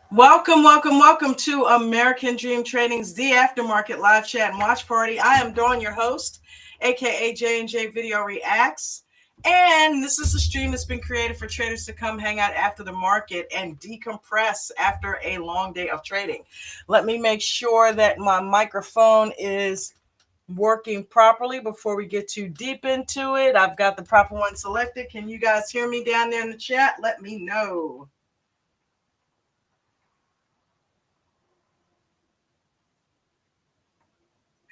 Welcome to American Dream Trading's The Aftermarket Live Chat and Watch Party. I am Dawn, your host, aka J&J Video Reacts. And this is a stream that's been created for traders to come hang out after the market and decompress after a long day of trading. Let me make sure that my microphone is working properly before we get too deep into it. I've got the proper one selected. Can you guys hear me down there in the chat? Let me know.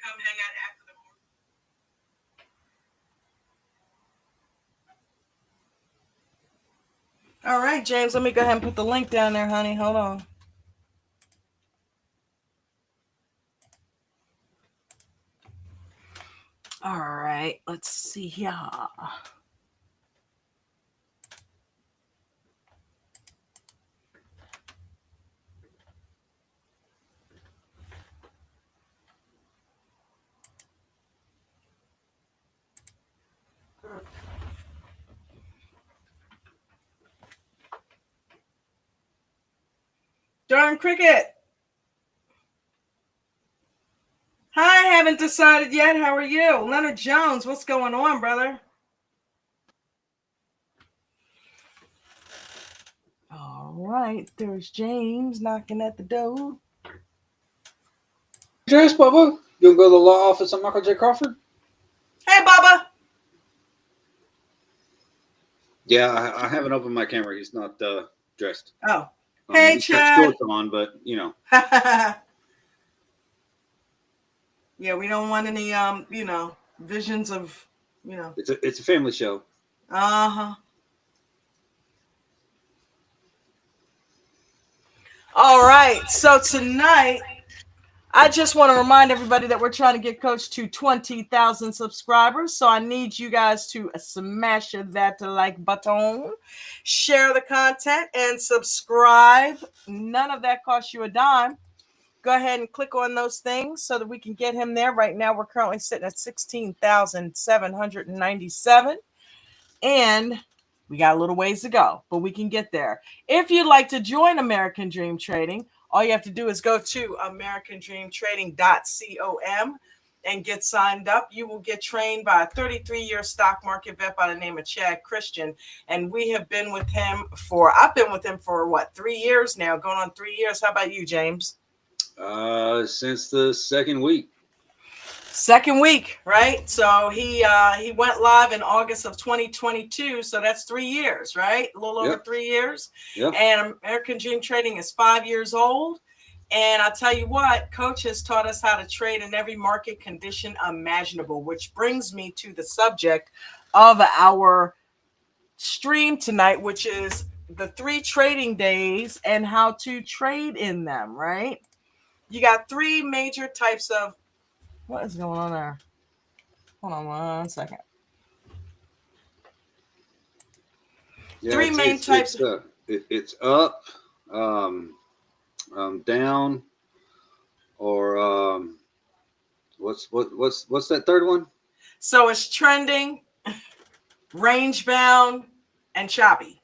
Come hang out after the All right, James, let me go ahead and put the link down there, honey. Hold on. All right, let's see here. Darn cricket. Hi, haven't decided yet. How are you? Leonard Jones, what's going on, brother? All right, there's James knocking at the door. Dress, Bubba. You gonna go to the law office of Michael J. Crawford? Hey, Bubba. Yeah, I haven't opened my camera. He's not dressed. Oh, hey, he's got Chad. shorts on, but you know. Yeah, we don't want any visions of, It's a family show. Uh-huh. All right, so tonight I just want to remind everybody that we're trying to get Coach to 20,000 subscribers. So I need you guys to smash that like button, share the content, and subscribe. None of that costs you a dime. Go ahead and click on those things so that we can get him there. Right now, we're currently sitting at 16,797. And we got a little ways to go, but we can get there. If you'd like to join American Dream Trading, all you have to do is go to americandreamtrading.com and get signed up. You will get trained by a 33-year stock market vet by the name of Chad Christian. And I've been with him for 3 years now, going on 3 years. How about you, James? Since the second week. Second week, right? So he went live in August of 2022. So that's 3 years, right? A little over 3 years. Yep. And American Dream Trading is 5 years old. And I'll tell you what, Coach has taught us how to trade in every market condition imaginable, which brings me to the subject of our stream tonight, which is the 3 trading days and how to trade in them, right? You got 3 major types of what is going on there? Hold on 1 second. Yeah, 3 main types. It's up, down, or what's that third one? So it's trending, range bound, and choppy.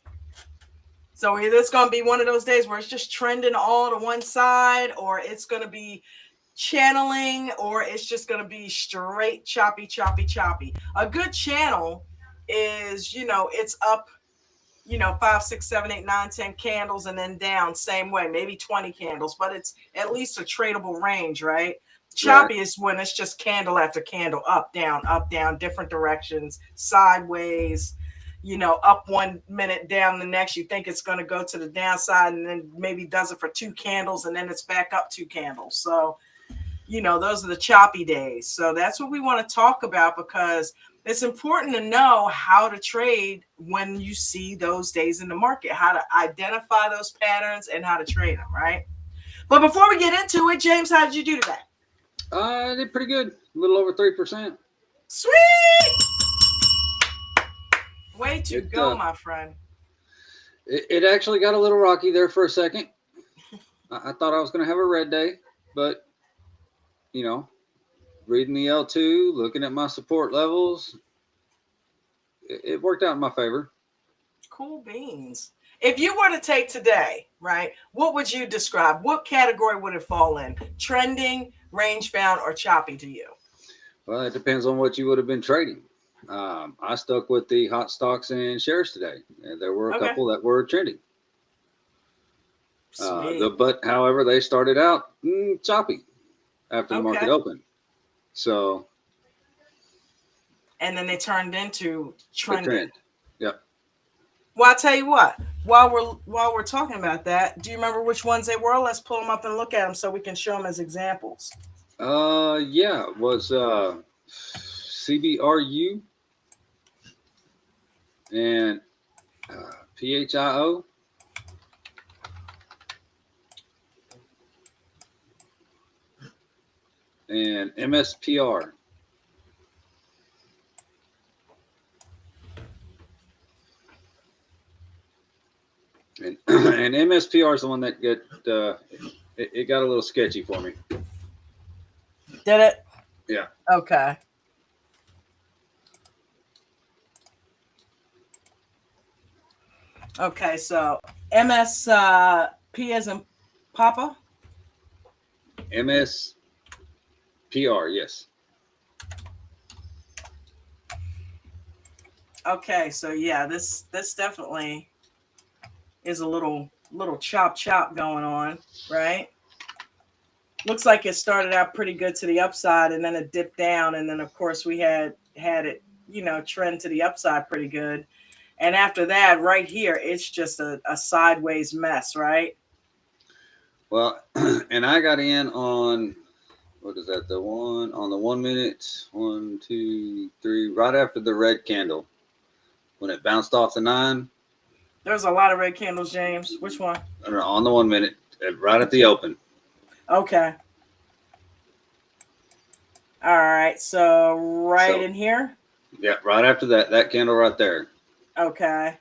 So either it's going to be one of those days where it's just trending all to one side, or it's going to be channeling, or it's just going to be straight choppy. A good channel is, it's up, 5, 6, 7, 8, 9, 10 candles and then down same way, maybe 20 candles, but it's at least a tradable range, right? Choppy is when it's just candle after candle, up, down, different directions, sideways, up 1 minute, down the next. You think it's going to go to the downside and then maybe does it for 2 candles and then it's back up 2 candles. So, those are the choppy days. So that's what we want to talk about, because it's important to know how to trade when you see those days in the market, how to identify those patterns and how to trade them, right? But before we get into it, James, how did you do today? I did pretty good. A little over 3%. Sweet! Way to go, my friend. It actually got a little rocky there for a second. I thought I was going to have a red day, but, reading the L2, looking at my support levels, it worked out in my favor. Cool beans. If you were to take today, right, what would you describe? What category would it fall in? Trending, range bound, or choppy to you? Well, it depends on what you would have been trading. I stuck with the hot stocks and shares today. And there were a Okay. couple that were trending. Sweet. But however, they started out choppy after the market Okay. opened. So And then they turned into the trending. trend. Yep. Well, I'll tell you what. While we're talking about that, do you remember which ones they were? Let's pull them up and look at them so we can show them as examples. Yeah, it was CBRU and PHIO. And MSPR. And, and MSPR is the one that it got a little sketchy for me. Did it? Yeah. Okay. Okay, so MSP as in Papa. MSPR, yes. Okay, so yeah, this definitely is a little chop going on, right? Looks like it started out pretty good to the upside and then it dipped down, and then of course we had it, trend to the upside pretty good. And after that, right here, it's just a sideways mess, right? Well, and I got in on, what is that? The one on the 1 minute, 1, 2, 3, right after the red candle when it bounced off the 9. There's a lot of red candles, James. Which one? On the 1 minute, right at the open. Okay. All right. So right in here. Yeah, right after that candle right there. Okay.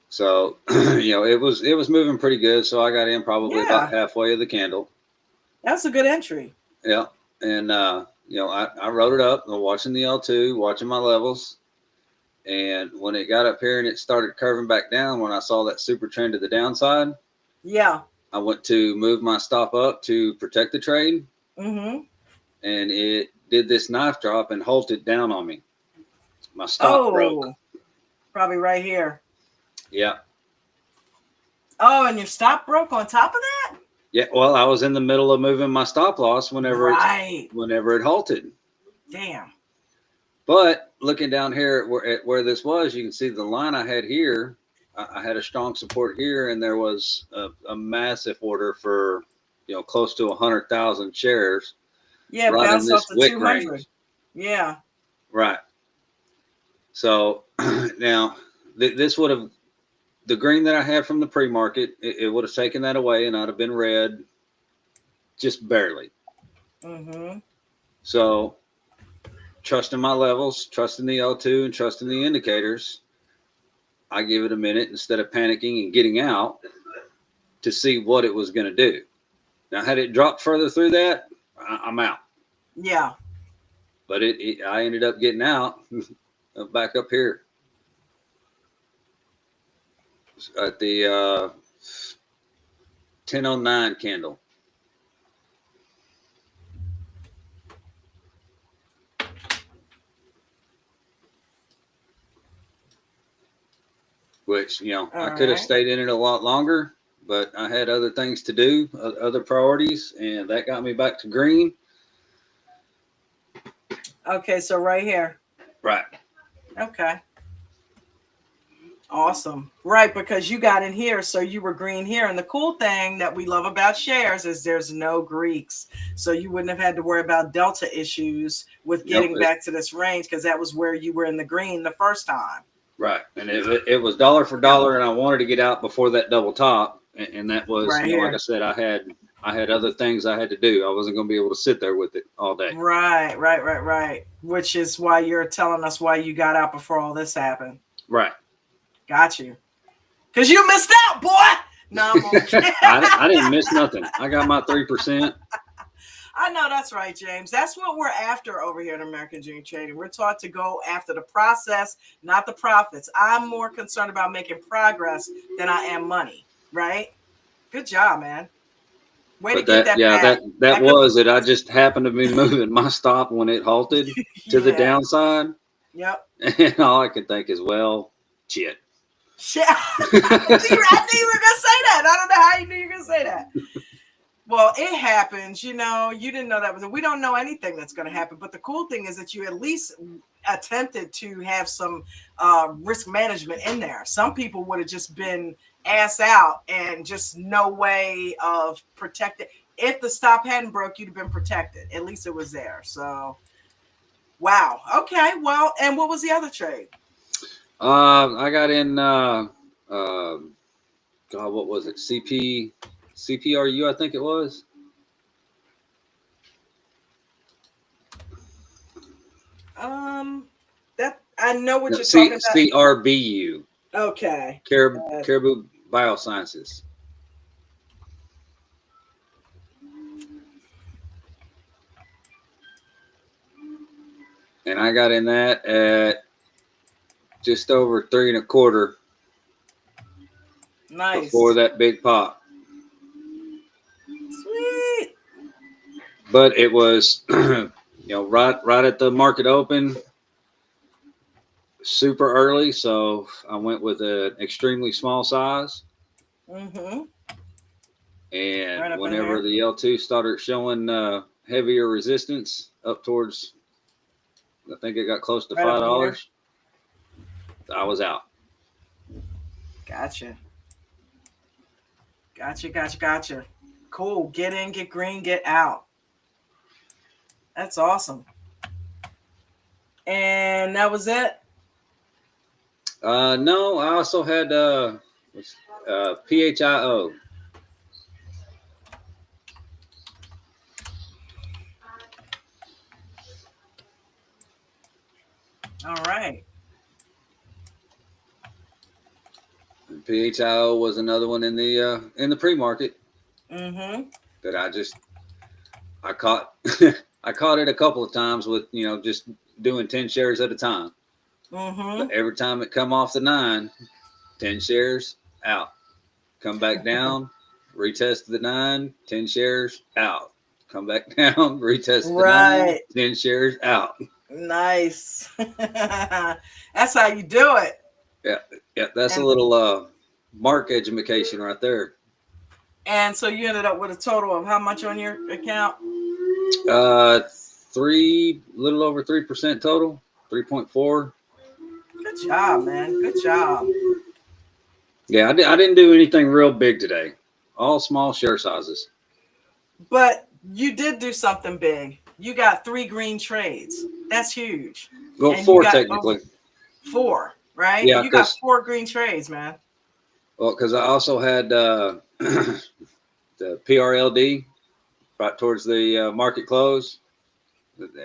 So, it was moving pretty good. So I got in probably about Yeah. halfway of the candle. That's a good entry. Yeah. And, I wrote it up, watching the L2, watching my levels. And when it got up here and it started curving back down, when I saw that super trend to the downside, Yeah. I went to move my stop up to protect the trade. Mm-hmm. And it did this knife drop and halted down on me. My stop broke. Probably right here. Yeah. Oh, and your stop broke on top of that? Yeah. Well, I was in the middle of moving my stop loss whenever it halted. Damn. But looking down here at where this was, you can see the line I had here. I had a strong support here, and there was a massive order for, close to 100,000 shares. Yeah, right bounced in off this to wick 200. range. Yeah. Right. So now this would have, the green that I had from the pre-market, it would have taken that away, and I'd have been red just barely. Mm-hmm. So trusting my levels, trusting the L2, and trusting the indicators, I give it a minute instead of panicking and getting out to see what it was going to do. Now, had it dropped further through that, I'm out. Yeah. But I ended up getting out back up here at the 10:09 candle. Which, I could have stayed in it a lot longer, but I had other things to do, other priorities, and that got me back to green. Okay, so right here. Right. Okay. Awesome. Right, because you got in here, so you were green here. And the cool thing that we love about shares is there's no Greeks. So you wouldn't have had to worry about delta issues with getting back to this range, because that was where you were in the green the first time. Right. And it was dollar for dollar, and I wanted to get out before that double top. And that was, like I said, I had other things I had to do. I wasn't going to be able to sit there with it all day. Right. Which is why you're telling us why you got out before all this happened. Right. Got you. Because you missed out, boy. No, I'm okay. I didn't miss nothing. I got my 3%. I know that's right, James. That's what we're after over here in American Dream Trading. We're taught to go after the process, not the profits. I'm more concerned about making progress than I am money, right? Good job, man. Way to But get that, that yeah, bag. that That could was it. I just happened to be moving my stop when it halted to the yeah. downside, Yep. and all I could think is, well, shit. Shit. I knew you were gonna say that. I don't know how you knew you were gonna say that. Well, it happens, you know. You didn't know that was. We don't know anything that's going to happen. But the cool thing is that you at least attempted to have some risk management in there. Some people would have just been ass out and just no way of protecting. If the stop hadn't broke, you'd have been protected. At least it was there. So, wow. Okay. Well, and what was the other trade? I got in. God, what was it? CPRU, I think it was. That I know what No, you're talking about. CRBU, Okay. Caribou Biosciences. And I got in that at just over 3.25 Nice. before that big pop. Sweet. But it was, right at the market open, super early. So I went with an extremely small size. Mm-hmm. And Right up in whenever there. the L2 started showing heavier resistance up towards, I think it got close to Right up in here. $5, I was out. Gotcha. Gotcha. Cool. Get in, get green, get out. That's awesome. And that was it. No, I also had PHIO. All right. PHIO was another one in the pre-market Mm-hmm. that I caught. I caught it a couple of times with just doing 10 shares at a time. Mm-hmm. But every time it come off the 9, 10 shares out. Come back down, retest the 9, 10 shares out. Come back down, retest the 9, Right. 10 shares out. Nice. That's how you do it. Yeah, that's a And little mark education right there. and so you ended up with a total of how much on your account? Little over 3% total, 3.4. Good job, man. Good job. Yeah, I didn't do anything real big today. All small share sizes. But you did do something big. You got 3 green trades. That's huge. Well, And you 4 got technically. 4, right? Yeah, You got 4 green trades, man. because I also had the PRLD right towards the market close.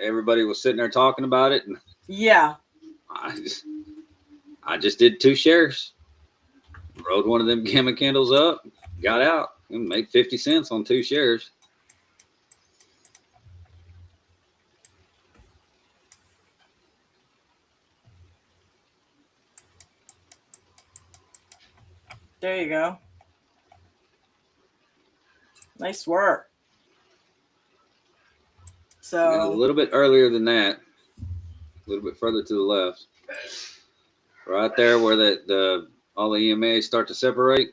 Everybody was sitting there talking about it, and Yeah. I just did 2 shares. Rode one of them gamma candles up, got out, and made 50 cents on 2 shares. There you go. Nice work. And a So, little bit earlier than that, a little bit further to the left, right there where all the EMAs start to separate.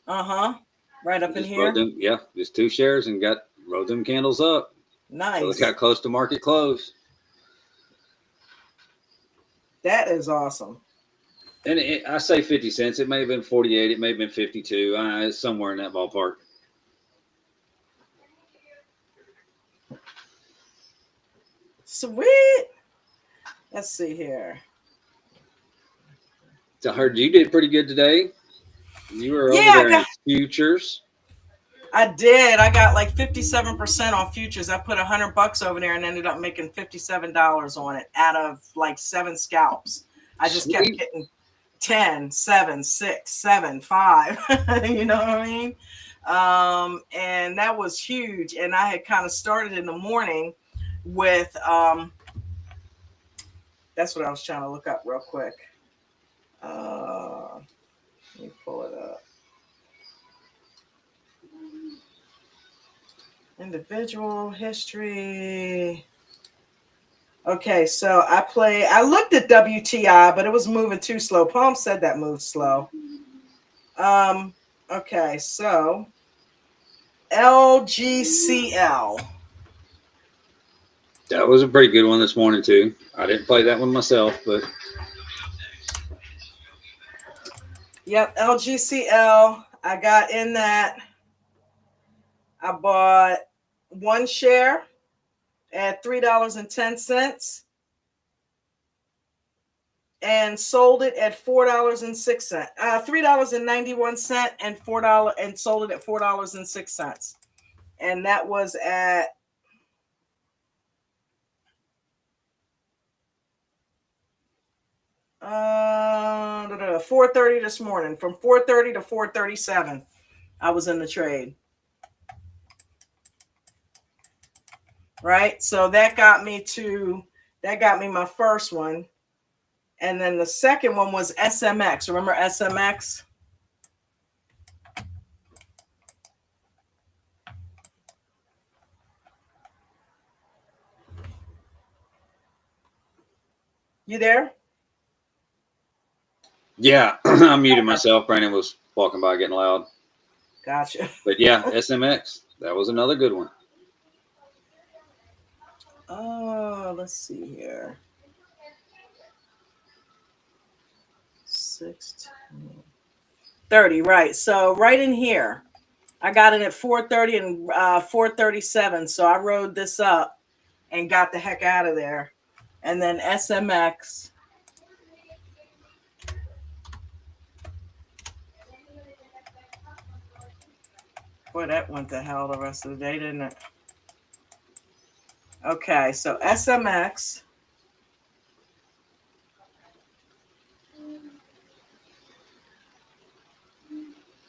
right up in Just rode here. them, just 2 shares and rode them candles up. So it Nice. got close to market close. That is awesome. And I say 50 cents. It may have been 48. It may have been 52. It's somewhere in that ballpark. Sweet. Let's see here. So I heard you did pretty good today. You were over Yeah, there in futures. I did. I got like 57% on futures. I put $100 over there and ended up making $57 on it out of like 7 scalps. I just kept Sweet. getting 10, 7, 6, 7, 5. You know what I mean? And that was huge. And I had kind of started in the morning with that's what I was trying to look up real quick. Let me pull it up. Individual history. Okay, so I looked at WTI, but it was moving too slow. Palm said that moved slow. Okay, so LGCL. That was a pretty good one this morning too. I didn't play that one myself, but Yep, LGCL. I got in that. I bought one share at $3.10 and sold it at $4.06. $3.91 and $4 and sold it at $4.06. And that was at 4:30 this morning. From 4:30 to 4:37, I was in the trade. Right, so that got me my first one, and then the second one was SMX. Remember SMX? You there? yeah, I muted myself. Brandon was walking by getting loud. Gotcha. But yeah, SMX, that was another good one. Oh, let's see here. 6:30, right. So right in here. I got it at 4:30 and 4:37. So I rode this up and got the heck out of there. And then SMX. Boy, that went to hell the rest of the day, didn't it? Okay, so SMX.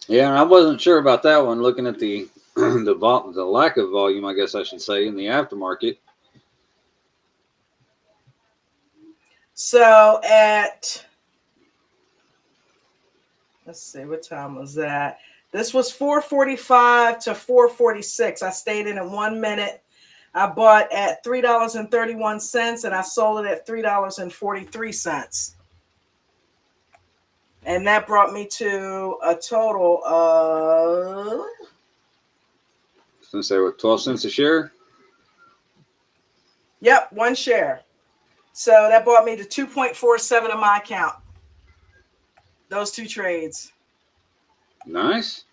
Yeah, and I wasn't sure about that one. Looking at the the lack of volume, I guess I should say, in the aftermarket. So let's see, what time was that? This was 4:45 to 4:46. I stayed in at 1 minute. I bought at $3.31 and I sold it at $3.43. And that brought me to a total of, I was going to say, what, 12 cents a share? yep, one share. So that brought me to 2.47 of my account. Those two trades. Nice.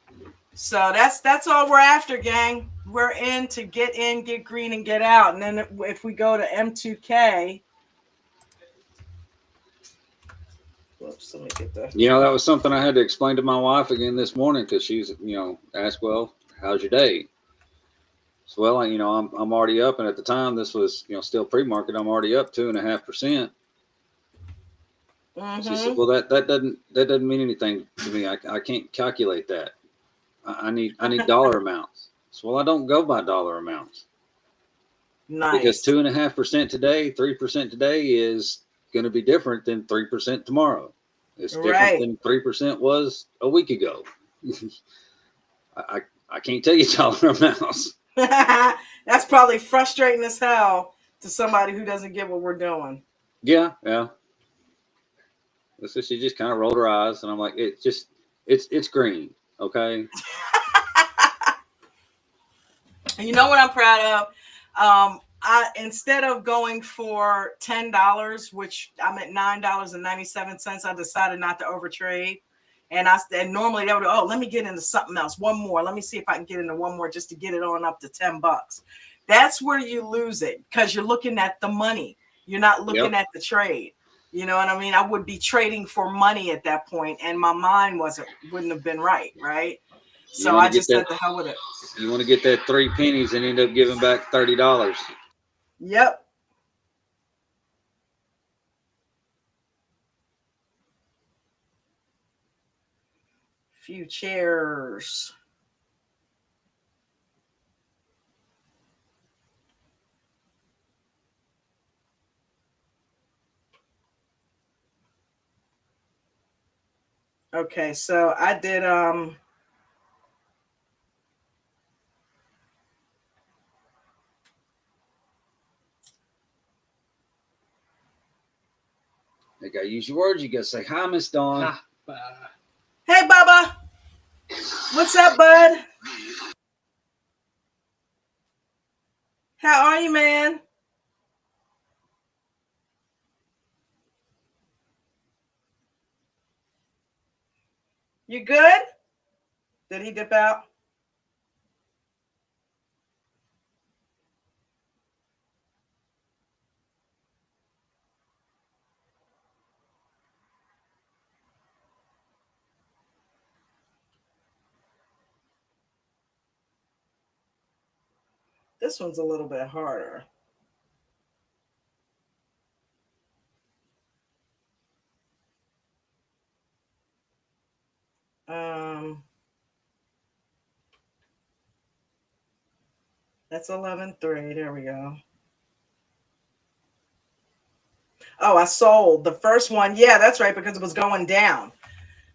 So that's all we're after, gang. We're in to get in, get green, and get out. And then if we go to M2K, whoops, let me get that. You know, that was something I had to explain to my wife again this morning because she's, asked, well, how's your day? So, well, I'm already up, and at the time this was, still pre-market. I'm already up 2.5%. Mm-hmm. She said, well, that doesn't mean anything to me. I can't calculate that. I need dollar amounts. So, well, I don't go by dollar amounts. Nice. Because 2.5% today, 3% today is going to be different than 3% tomorrow. It's different than 3% was a week ago. I can't tell you dollar amounts. That's probably frustrating as hell to somebody who doesn't get what we're doing. Yeah. So she just kind of rolled her eyes, and I'm like, it's green, okay. You know what I'm proud of? I instead of going for $10, which I'm at $9.97, I decided not to overtrade. And normally they would, let me get into something else. One more. Let me see if I can get into one more just to get it on up to $10. That's where you lose it because you're looking at the money. You're not looking at the trade. You know what I mean? I would be trading for money at that point, and my mind wouldn't have been right. So I just said the hell with it. You want to get that 3 pennies and end up giving back $30. Yep. Few chairs. Okay, so I did You gotta use your words. You gotta say hi, Miss Dawn. hey Bubba, what's up, bud? How are you, man? You good? Did he dip out? This one's a little bit harder. That's 11.3. There we go. Oh, I sold the first one. Yeah, that's right, because it was going down.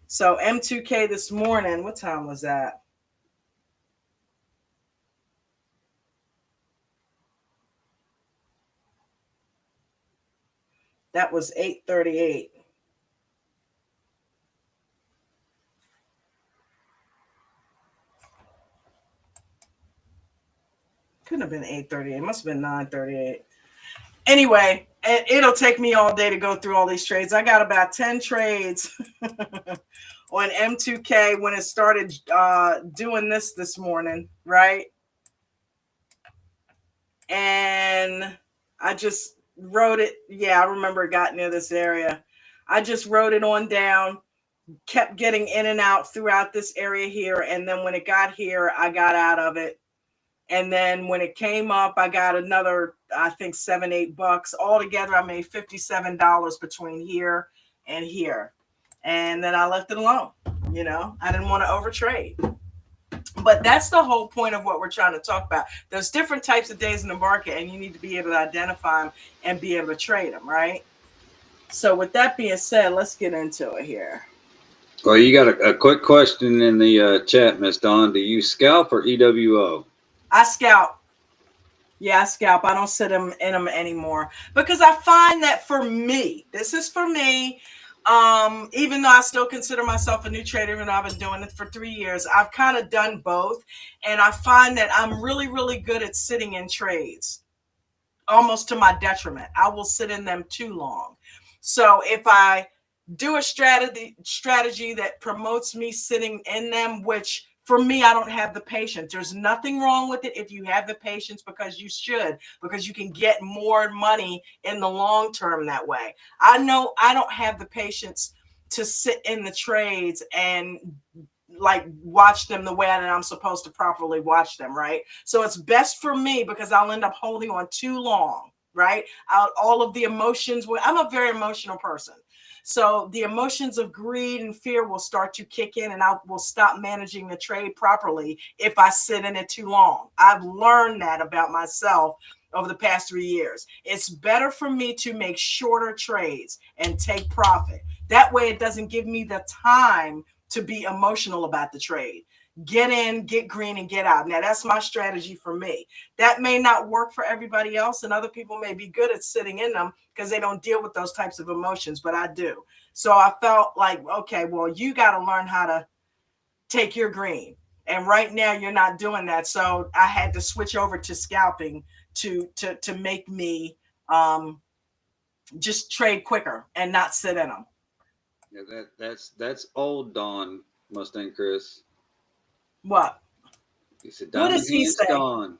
So M2K this morning, what time was that? That was 8:38. Couldn't have been 8:38. It must have been 9:38. Anyway, it'll take me all day to go through all these trades. I got about 10 trades on M2K when it started doing this morning, right? And I just wrote it. Yeah, I remember it got near this area. I just wrote it on down, kept getting in and out throughout this area here. And then when it got here, I got out of it. And then when it came up, I got another, I think, $7-8. Altogether, I made $57 between here and here. And then I left it alone. You know, I didn't want to overtrade. But that's the whole point of what we're trying to talk about. There's different types of days in the market, and you need to be able to identify them and be able to trade them, right? So with that being said, let's get into it here. Well, you got a quick question in the chat, Miss Dawn. Do you scalp or EWO? I scalp. Yeah, I scalp. I don't sit in them anymore because I find that for me, this is for me. Even though I still consider myself a new trader and I've been doing it for 3 years, I've kind of done both. And I find that I'm really, really good at sitting in trades, almost to my detriment. I will sit in them too long. So if I do a strategy that promotes me sitting in them, which for me, I don't have the patience. There's nothing wrong with it if you have the patience, because you should, because you can get more money in the long term that way. I know I don't have the patience to sit in the trades and like watch them the way that I'm supposed to properly watch them, right? So it's best for me because I'll end up holding on too long, right? All of the emotions, I'm a very emotional person. So the emotions of greed and fear will start to kick in, and I will stop managing the trade properly if I sit in it too long. I've learned that about myself over the past 3 years. It's better for me to make shorter trades and take profit. That way it doesn't give me the time to be emotional about the trade. Get in, get green, and get out. Now, that's my strategy for me. That may not work for everybody else, and other people may be good at sitting in them because they don't deal with those types of emotions, but I do. So I felt like, okay, well, you got to learn how to take your green. And right now, you're not doing that. So I had to switch over to scalping to make me just trade quicker and not sit in them. Yeah, that's old Dawn Mustang Chris. What? He said, What "Diamond does he hands, say? Dawn."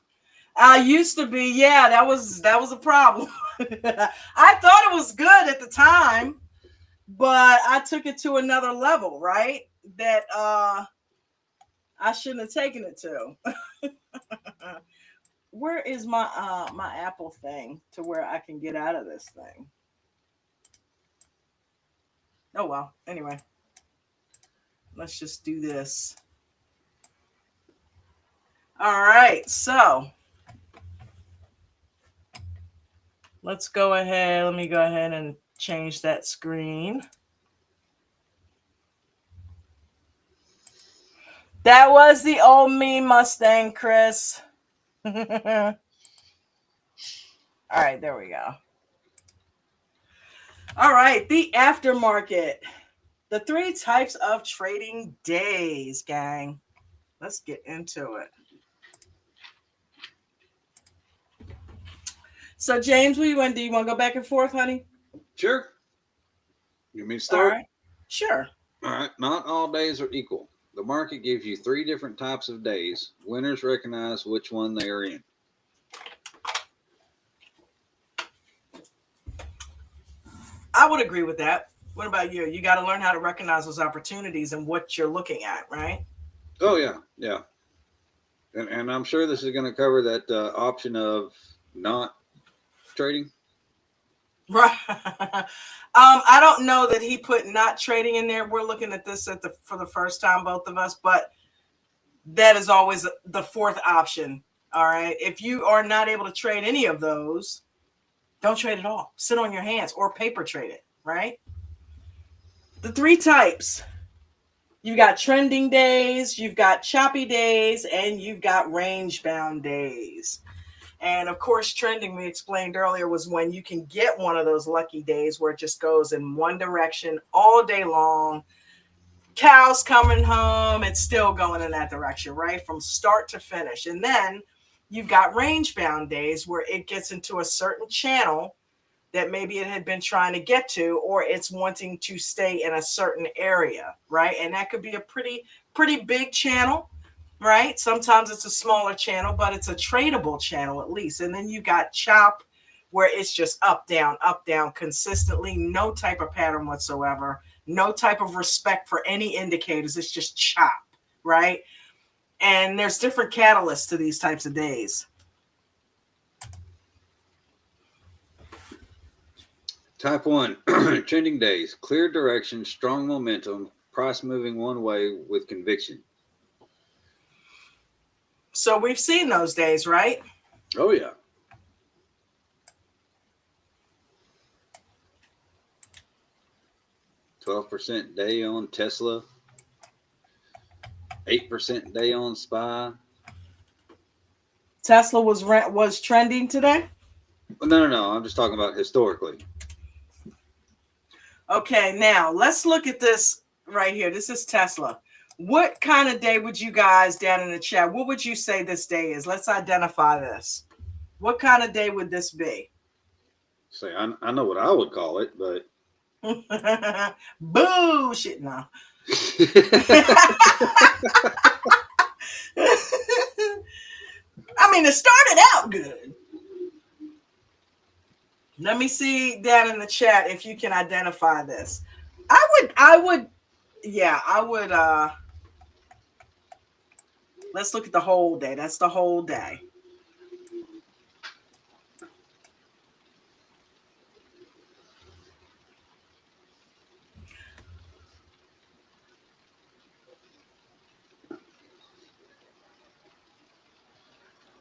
I used to be, yeah, that was a problem. I thought it was good at the time, but I took it to another level, right? That I shouldn't have taken it to. Where is my my Apple thing to where I can get out of this thing? Oh well. Anyway, let's just do this. All right, so let's go ahead. Let me go ahead and change that screen. That was the old me Mustang, Chris. All right, there we go. All right, the aftermarket. The 3 types of trading days, gang. Let's get into it. So, James, what do you want to do? You want to go back and forth, honey? Sure. You mean All start? right. Sure. All right. Not all days are equal. The market gives you 3 different types of days. Winners recognize which one they are in. I would agree with that. What about you? You got to learn how to recognize those opportunities and what you're looking at, right? Oh, yeah. Yeah. And I'm sure this is going to cover that option of not trading. Right. I don't know that he put not trading in there. We're looking at this for the first time, both of us, but that is always the 4th option. All right. If you are not able to trade any of those, don't trade at all. Sit on your hands or paper trade it, right? The 3 types. You've got trending days, you've got choppy days, and you've got range bound days. And of course, trending, we explained earlier, was when you can get one of those lucky days where it just goes in one direction all day long. Cows coming home, it's still going in that direction, right? From start to finish. And then you've got range bound days where it gets into a certain channel that maybe it had been trying to get to, or it's wanting to stay in a certain area, right? And that could be a pretty big channel, right? Sometimes it's a smaller channel, but it's a tradable channel at least. And then you got chop, where it's just up, down, consistently, no type of pattern whatsoever, no type of respect for any indicators. It's just chop, right? And there's different catalysts to these types of days. Type 1, trending days, clear direction, strong momentum, price moving one way with conviction. So we've seen those days, right? Oh, yeah. %12 day on Tesla, 8% day on SPY. Tesla was trending today? No. I'm just talking about historically. Okay, now let's look at this right here. This is Tesla. What kind of day would you guys down in the chat, what would you say this day is? Let's identify this. What kind of day would this be? Say, I know what I would call it, but bullshit. No. I mean, it started out good. Let me see down in the chat if you can identify this. I would let's look at the whole day. That's the whole day.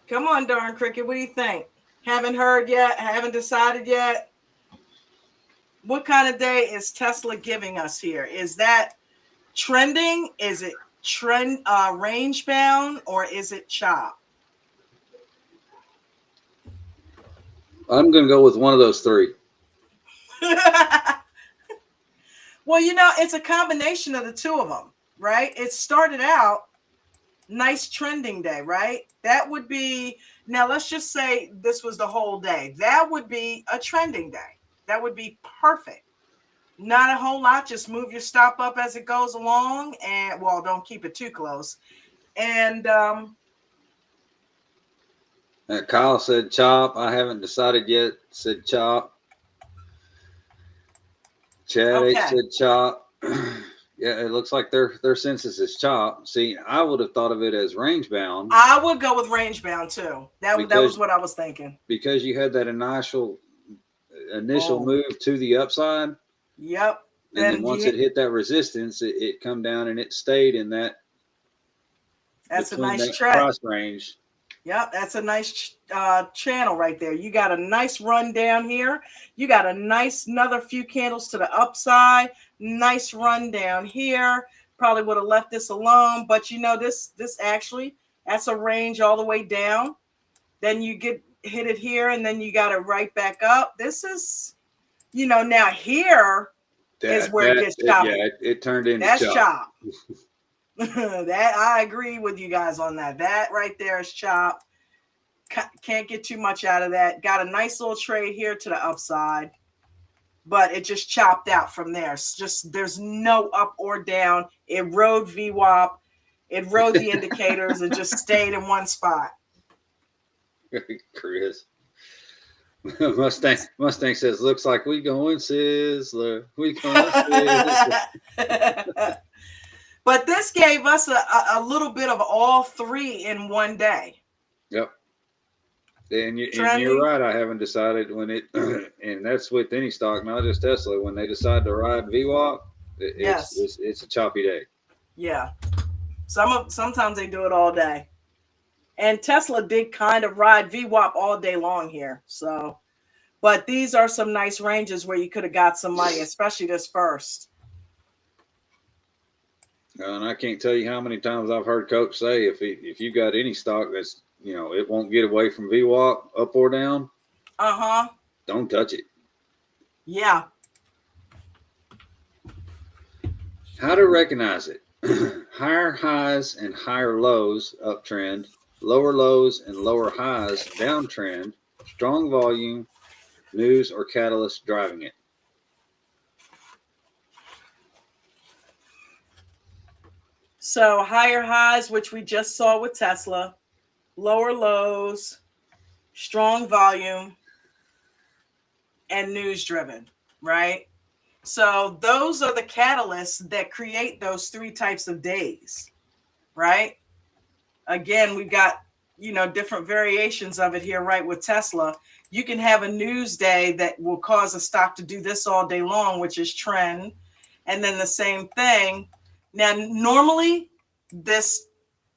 Come on, darn cricket. What do you think? Haven't heard yet? Haven't decided yet? What kind of day is Tesla giving us here? Is that trending? Is it range bound, or is it chop? I'm going to go with one of those 3. Well, it's a combination of the 2 of them, right? It started out nice trending day, right? That would be, now let's just say this was the whole day. That would be a trending day. That would be perfect. Not a whole lot. Just move your stop up as it goes along, and don't keep it too close. And Kyle said chop. I haven't decided yet. Said chop. Chad H said chop. Yeah, it looks like their census is chop. See, I would have thought of it as range bound. I would go with range bound too. That was what I was thinking. Because you had that initial move to the upside. Yep. And then once it hit that resistance, it come down and it stayed in that. That's a nice price range. Yep, that's a nice channel right there. You got a nice run down here. You got a nice another few candles to the upside. Nice run down here. Probably would have left this alone, but you know, this actually, that's a range all the way down. Then you hit it here, and then you got it right back up. This is, you know, now here is where it gets choppy. Yeah, it turned into That's chop. That I agree with you guys on that. That right there is chop. Can't get too much out of that. Got a nice little trade here to the upside, but it just chopped out from there. It's just, there's no up or down. It rode VWAP. It rode the indicators. It just stayed in one spot. Chris. Mustang says, looks like we going Sizzler. We going Sizzler. But this gave us a little bit of all three in one day. Yep. And you're right. I haven't decided when it, and that's with any stock, not just Tesla. When they decide to ride VWAP, it's a choppy day. Yeah. Sometimes they do it all day. And Tesla did kind of ride VWAP all day long here. So, but these are some nice ranges where you could have got some money, especially this first. And I can't tell you how many times I've heard Coach say, if you got any stock that's, you know, it won't get away from VWAP up or down. Don't touch it. Yeah. How to recognize it. Higher highs and higher lows uptrend, lower lows and lower highs downtrend, strong volume, news or catalyst driving it. So higher highs, which we just saw with Tesla, lower lows, strong volume, and news driven, right? So those are the catalysts that create those three types of days, right? Again, we've got, you know, different variations of it here, right? With Tesla, you can have a news day that will cause a stock to do this all day long, which is trend. And then the same thing. Now, normally this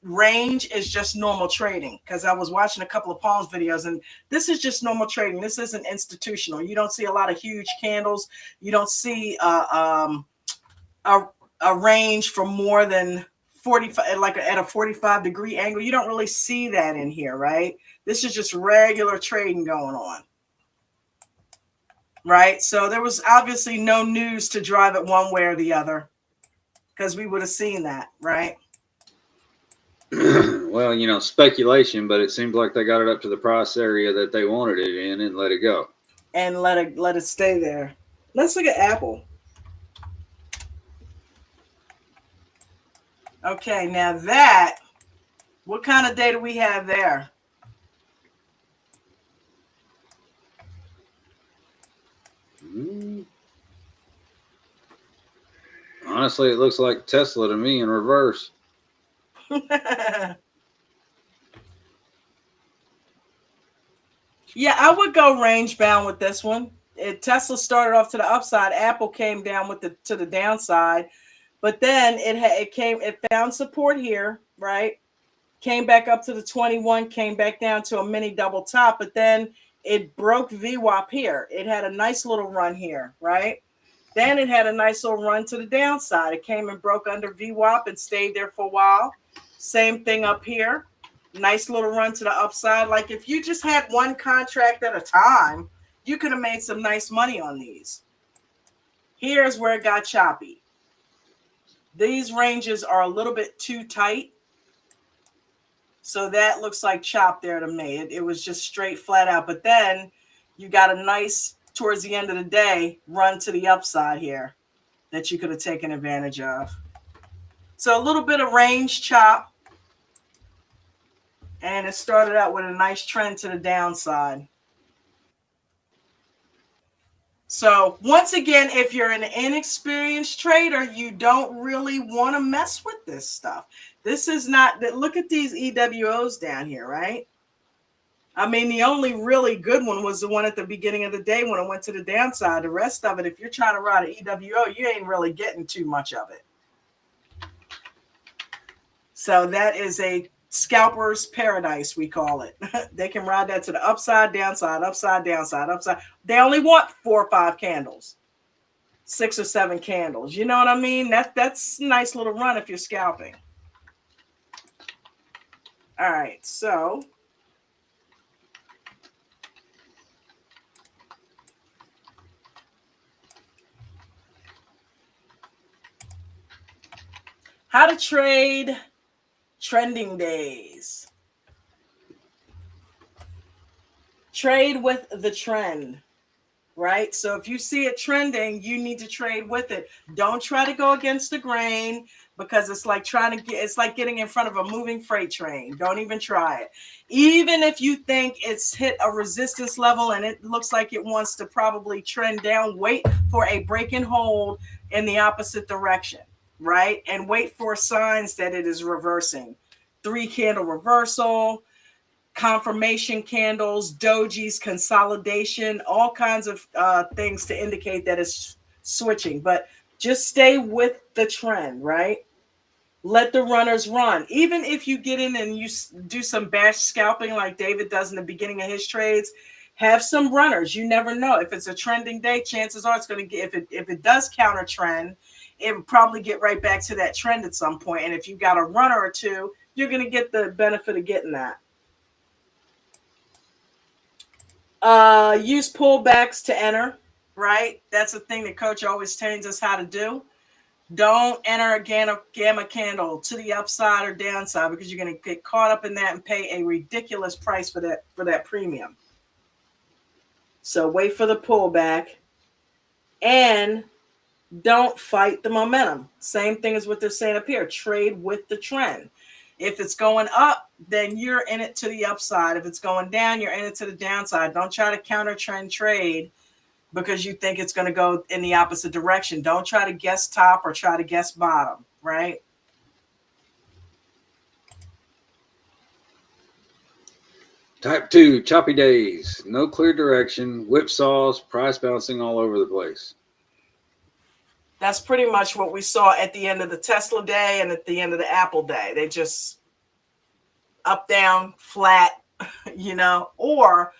range is just normal trading, because I was watching a couple of Palms videos, and this is just normal trading. This isn't institutional. You don't see a lot of huge candles. You don't see a range from more than 45, like at a 45-degree angle. You don't really see that in here, right? This is just regular trading going on, right? So there was obviously no news to drive it one way or the other, because we would have seen that, right? Well, you know, speculation, but it seems like they got it up to the price area that they wanted it in and let it go. And let it stay there. Let's look at Apple. Okay, now that, what kind of data we have there? Honestly, it looks like Tesla to me in reverse. Yeah, I would go range bound with this one. Tesla started off to the upside. Apple came down to the downside, but then it found support here, right? Came back up to the 21, came back down to a mini double top, but then it broke VWAP here. It had a nice little run here, right? Then it had a nice little run to the downside. It came and broke under VWAP and stayed there for a while. Same thing up here. Nice little run to the upside. Like if you just had one contract at a time, you could have made some nice money on these. Here's where it got choppy. These ranges are a little bit too tight. So that looks like chop there to me. It was just straight flat out. But then you got a nice, towards the end of the day, run to the upside here that you could have taken advantage of. So a little bit of range chop. And it started out with a nice trend to the downside. So once again, if you're an inexperienced trader, you don't really want to mess with this stuff. This is not that. Look at these EWOs down here, right? I mean, the only really good one was the one at the beginning of the day when it went to the downside. The rest of it, if you're trying to ride an EWO, you ain't really getting too much of it. So that is a scalper's paradise, we call it. They can ride that to the upside, downside, upside, downside, upside. They only want 4 or 5 candles. 6 or 7 candles. You know what I mean? That's a nice little run if you're scalping. All right, so how to trade trending days. Trade with the trend, right? So if you see it trending, you need to trade with it. Don't try to go against the grain, because it's like it's like getting in front of a moving freight train. Don't even try it. Even if you think it's hit a resistance level and it looks like it wants to probably trend down, wait for a break and hold in the opposite direction, right? And wait for signs that it is reversing. 3 candle reversal, confirmation candles, dojis, consolidation, all kinds of things to indicate that it's switching. But just stay with the trend, right? Let the runners run. Even if you get in and you do some bash scalping like David does in the beginning of his trades, have some runners. You never know. If it's a trending day, chances are it's going to get, if it does counter trend, it will probably get right back to that trend at some point. And if you've got a runner or two, you're going to get the benefit of getting that. Use pullbacks to enter, right? That's the thing that coach always tells us how to do. Don't enter a gamma candle to the upside or downside, because you're going to get caught up in that and pay a ridiculous price for that premium. So wait for the pullback and don't fight the momentum. Same thing as what they're saying up here. Trade with the trend. If it's going up, then you're in it to the upside. If it's going down, you're in it to the downside. Don't try to counter trend trade because you think it's going to go in the opposite direction. Don't try to guess top or try to guess bottom, right? Type 2, choppy days. No clear direction, whipsaws, price bouncing all over the place. That's pretty much what we saw at the end of the Tesla day and at the end of the Apple day. They just up, down, flat, or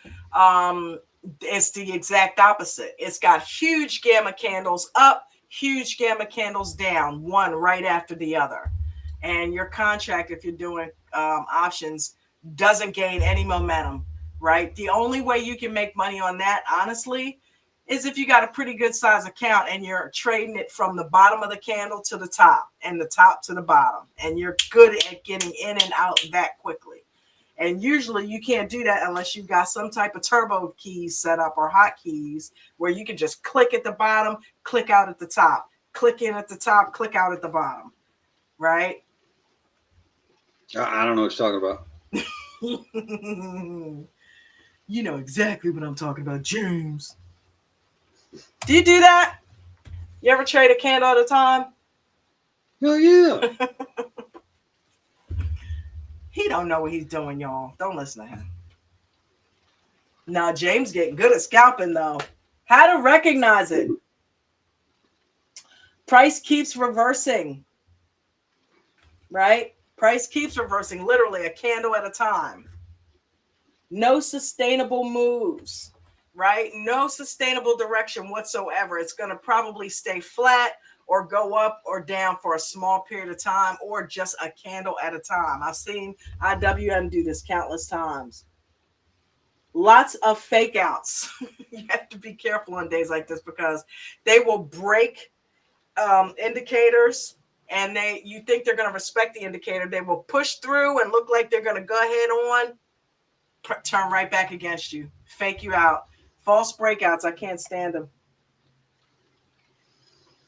it's the exact opposite. It's got huge gamma candles up, huge gamma candles down, one right after the other. And your contract, if you're doing options, doesn't gain any momentum, right? The only way you can make money on that, honestly, is if you got a pretty good size account and you're trading it from the bottom of the candle to the top and the top to the bottom, and you're good at getting in and out that quickly. And usually you can't do that unless you've got some type of turbo keys set up or hotkeys where you can just click at the bottom, click out at the top, click in at the top, click out at the bottom, right? I don't know what you're talking about. You know exactly what I'm talking about, James. Do you do that? You ever trade a candle at a time? Oh, yeah. He don't know what he's doing, y'all. Don't listen to him. Now, James getting good at scalping, though. How to recognize it. Price keeps reversing, right? Price keeps reversing, literally a candle at a time. No sustainable moves, right? No sustainable direction whatsoever. It's going to probably stay flat or go up or down for a small period of time, or just a candle at a time. I've seen IWM do this countless times. Lots of fake outs. You have to be careful on days like this because they will break indicators, and you think they're going to respect the indicator. They will push through and look like they're going to go ahead on, turn right back against you, fake you out. False breakouts, I can't stand them.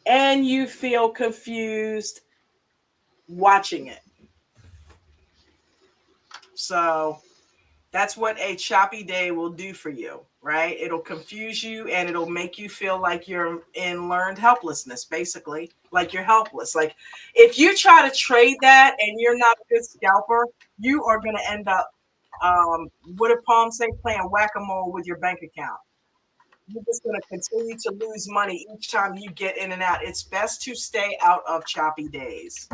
And you feel confused watching it. So that's what a choppy day will do for you, right? It'll confuse you and it'll make you feel like you're in learned helplessness, basically, like you're helpless. Like if you try to trade that and you're not a good scalper, you are going to end up, what did Palm say, playing whack-a-mole with your bank account. You're just going to continue to lose money each time you get in and out. It's best to stay out of choppy days.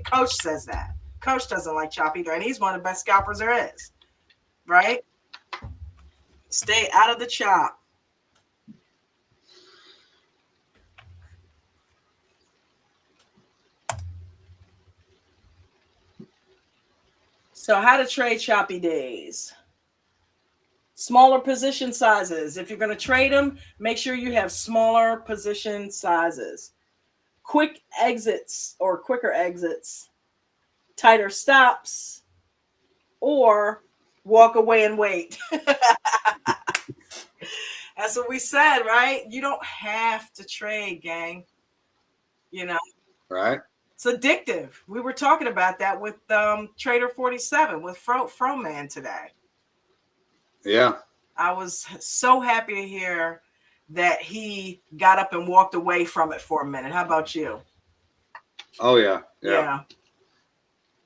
Coach says that. Coach doesn't like choppy days, and he's one of the best scalpers there is, right? Stay out of the chop. So how to trade choppy days. Smaller position sizes. If you're going to trade them, make sure you have smaller position sizes. Quick exits or quicker exits. Tighter stops. Or walk away and wait. That's what we said, right? You don't have to trade, gang. You know, Right. it's addictive. We were talking about that with Trader 47 with Froman today. Yeah. I was so happy to hear that he got up and walked away from it for a minute. How about you? Oh yeah. Yeah.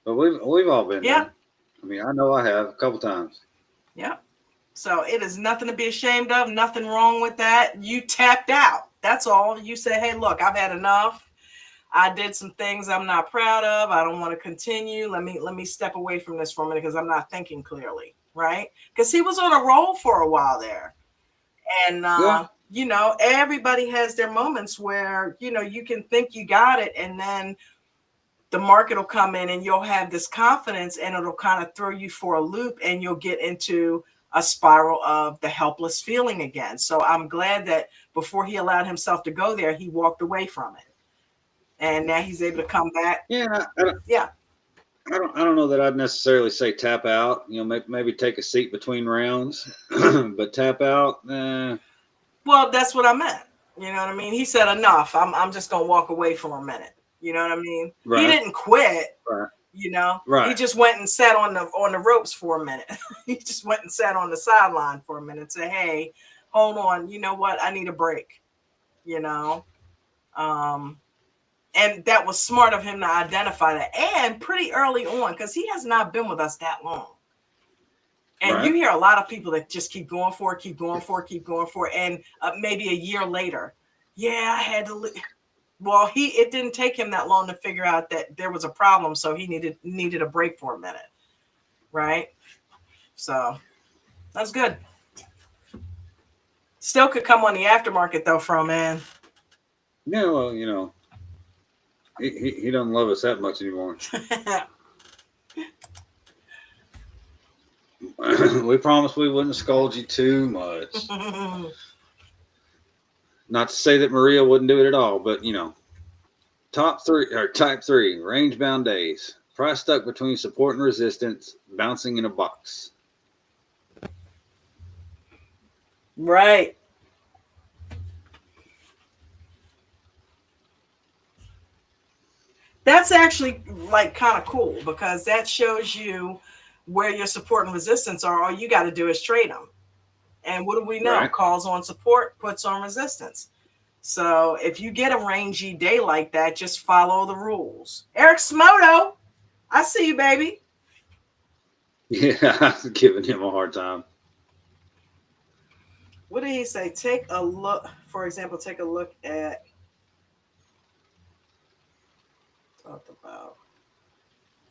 But we've all been Yeah. there. I mean, I know I have a couple times. Yeah. So it is nothing to be ashamed of. Nothing wrong with that. You tapped out. That's all. You say, hey, look, I've had enough. I did some things I'm not proud of. I don't want to continue. Let me step away from this for a minute because I'm not thinking clearly, right? Because he was on a roll for a while there. And, you know, everybody has their moments where, you know, you can think you got it and then the market will come in and you'll have this confidence and it'll kind of throw you for a loop and you'll get into a spiral of the helpless feeling again. So I'm glad that before he allowed himself to go there, he walked away from it. And now he's able to come back. Yeah. Yeah. I don't know that I'd necessarily say tap out. You know, maybe take a seat between rounds, but tap out. Well, that's what I meant. You know what I mean? He said enough. I'm just gonna walk away for a minute. You know what I mean? Right. He didn't quit. Right. You know, right. He just went and sat on the ropes for a minute. He just went and sat on the sideline for a minute and said, hey, hold on, you know what? I need a break. You know? And that was smart of him to identify that. And pretty early on, because he has not been with us that long. And right. you hear a lot of people that just keep going for it, keep going for it, keep going for it. And maybe a year later, yeah, I had to well, it didn't take him that long to figure out that there was a problem, so he needed a break for a minute, right? So that's good. Still could come on the aftermarket though, from man. Yeah, well, you know, he doesn't love us that much anymore. We promised we wouldn't scold you too much. Not to say that Maria wouldn't do it at all, but you know. Type 3, range bound days. Price stuck between support and resistance, bouncing in a box. Right. That's actually like kind of cool because that shows you where your support and resistance are. All you got to do is trade them. And what do we know? Right. Calls on support, puts on resistance. So if you get a rangy day like that, just follow the rules. Eric Smoto, I see you, baby. Yeah, I was giving him a hard time. What did he say? Take a look, for example, take a look at talked about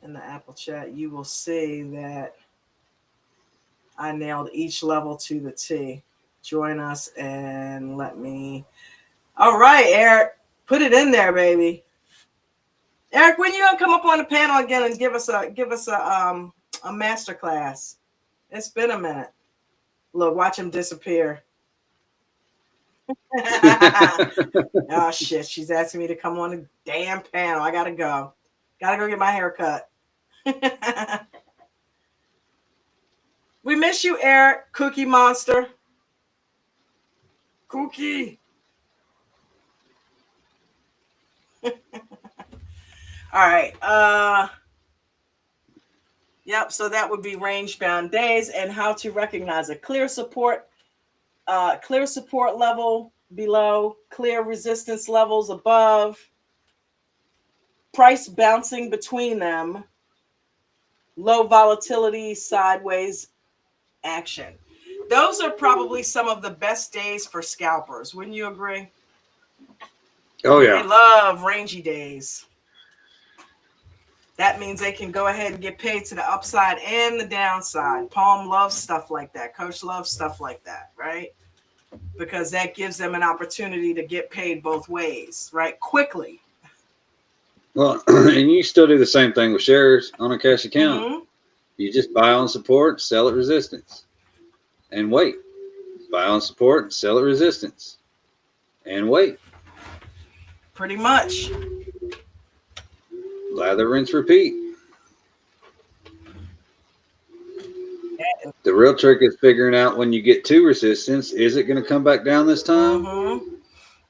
in the Apple chat. You will see that I nailed each level to the T. Join us and let me. All right, Eric, put it in there, baby. Eric, when you gonna come up on the panel again and give us a master class? It's been a minute. Look, watch him disappear. Oh shit, she's asking me to come on the damn panel. I gotta go. Gotta go get my hair cut. We miss you, Eric, Cookie Monster. Cookie. All right. Yep. So that would be range bound days and how to recognize a clear support level below, clear resistance levels above, price bouncing between them, low volatility, sideways action. Those are probably some of the best days for scalpers. Wouldn't you agree? Oh, yeah. They love rangy days. That means they can go ahead and get paid to the upside and the downside. Palm loves stuff like that. Coach loves stuff like that, right? Because that gives them an opportunity to get paid both ways, right? Quickly. Well, and you still do the same thing with shares on a cash account. Mm-hmm. You just buy on support, sell at resistance, and wait. Buy on support, sell at resistance, and wait. Pretty much. Lather, rinse, repeat. Yeah. The real trick is figuring out when you get to resistance, is it going to come back down this time? Mm-hmm.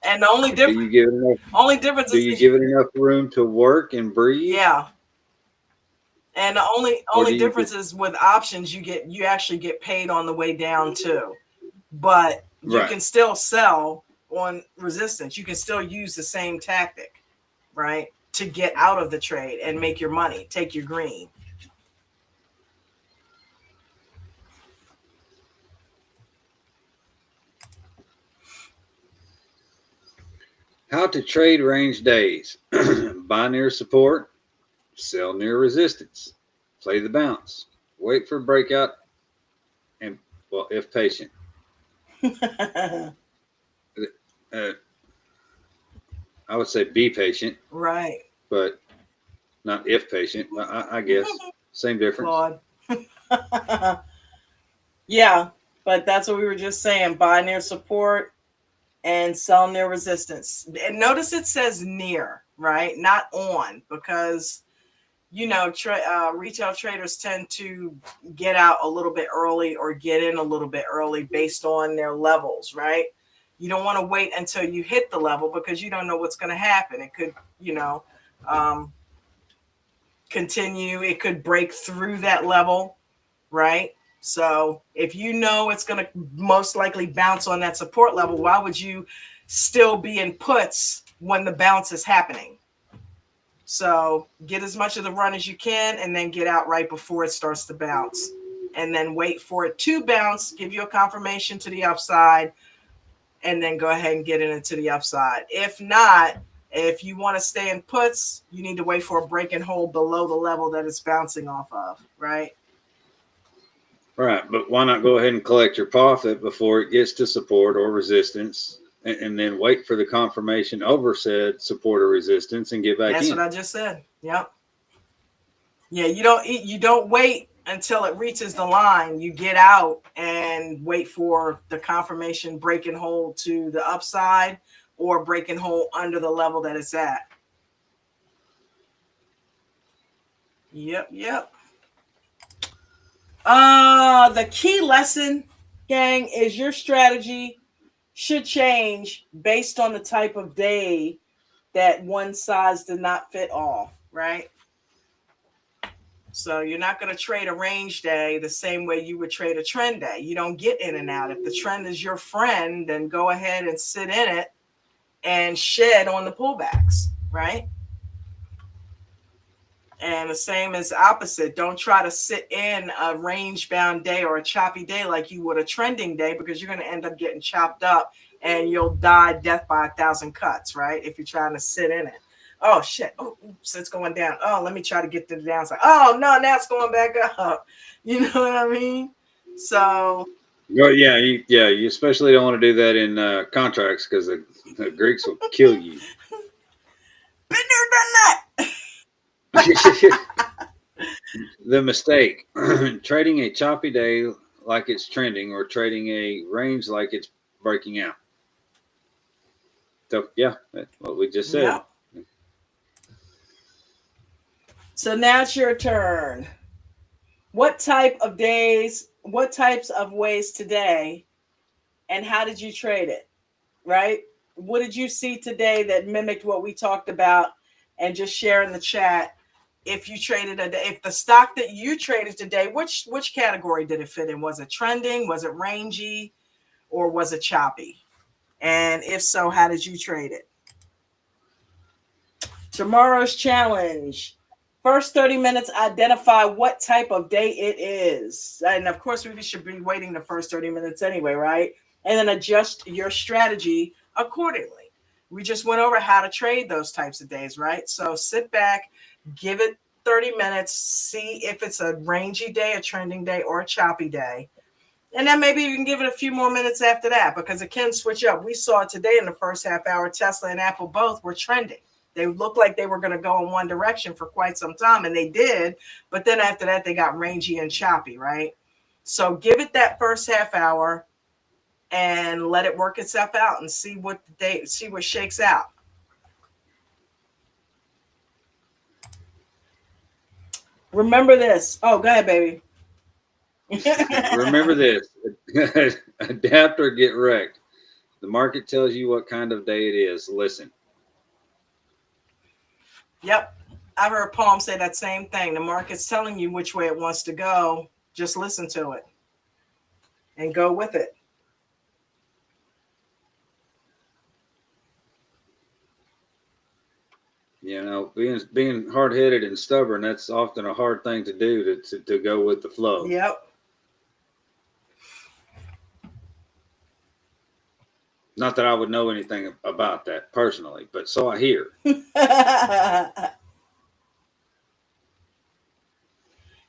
And the only Do difference, you give it enough? only difference Do is, you give it enough room to work and breathe? yeah. And the Or only do you difference just, is with options, you actually get paid on the way down too. But you right? can still sell on resistance. You can still use the same tactic, right? To get out of the trade and make your money, take your green. How to trade range days. Buy near support, sell near resistance, play the bounce, wait for breakout, and, well, if patient. Uh, I would say be patient, Right. but not if patient. I guess same difference. Claude. Yeah, but that's what we were just saying. Buy near support and sell near resistance. And notice it says near, right? Not on, because retail traders tend to get out a little bit early or get in a little bit early based on their levels, right? You don't want to wait until you hit the level because you don't know what's going to happen. It could, um, continue. It could break through that level, right? So if you know it's going to most likely bounce on that support level, why would you still be in puts when the bounce is happening? So get as much of the run as you can and then get out right before it starts to bounce. And then wait for it to bounce, give you a confirmation to the upside, and then go ahead and get into the upside. If not, if you want to stay in puts, you need to wait for a break and hold below the level that it's bouncing off of, right? Right, but why not go ahead and collect your profit before it gets to support or resistance, and then wait for the confirmation over said support or resistance and get back That's in? what I just said. Yep. Yeah, you don't wait until it reaches the line. You get out and wait for the confirmation, break and hold to the upside or break and hold under the level that it's at. Yep. The key lesson, gang, is your strategy should change based on the type of day that one size did not fit all, right? So you're not going to trade a range day the same way you would trade a trend day. You don't get in and out. If the trend is your friend, then go ahead and sit in it and shed on the pullbacks, right? And the same as opposite. Don't try to sit in a range bound day or a choppy day like you would a trending day, because you're going to end up getting chopped up and you'll die death by 1,000 cuts, right? If you're trying to sit in it. Oh shit! Oh, oops, it's going down. Oh, let me try to get to the downside. Oh no, now it's going back up. You know what I mean? So. Well, yeah, you especially don't want to do that in contracts because the Greeks will kill you. Been there, done The mistake: trading a choppy day like it's trending, or trading a range like it's breaking out. So yeah, that's what we just that. said. Yep. So now it's your turn. What types of ways today, and how did you trade it? Right? What did you see today that mimicked what we talked about? And just share in the chat if you traded if the stock that you traded today, which category did it fit in? Was it trending? Was it rangy? Or was it choppy? And if so, how did you trade it? Tomorrow's challenge. First 30 minutes, identify what type of day it is. And of course, we should be waiting the first 30 minutes anyway, right? And then adjust your strategy accordingly. We just went over how to trade those types of days, right? So sit back, give it 30 minutes, see if it's a rangy day, a trending day, or a choppy day. And then maybe you can give it a few more minutes after that, because it can switch up. We saw today in the first half hour, Tesla and Apple both were trending. They looked like they were going to go in one direction for quite some time, and they did. But then after that, they got rangy and choppy, right? So give it that first half hour and let it work itself out and see what shakes out. Remember this. Oh, go ahead, baby. Remember this. Adapt or get wrecked. The market tells you what kind of day it is. Listen. Yep. I heard Palm say that same thing. The market's telling you which way it wants to go. Just listen to it and go with it. You know, being hard headed and stubborn, that's often a hard thing to do to go with the flow. Yep. Not that I would know anything about that personally, but so I hear.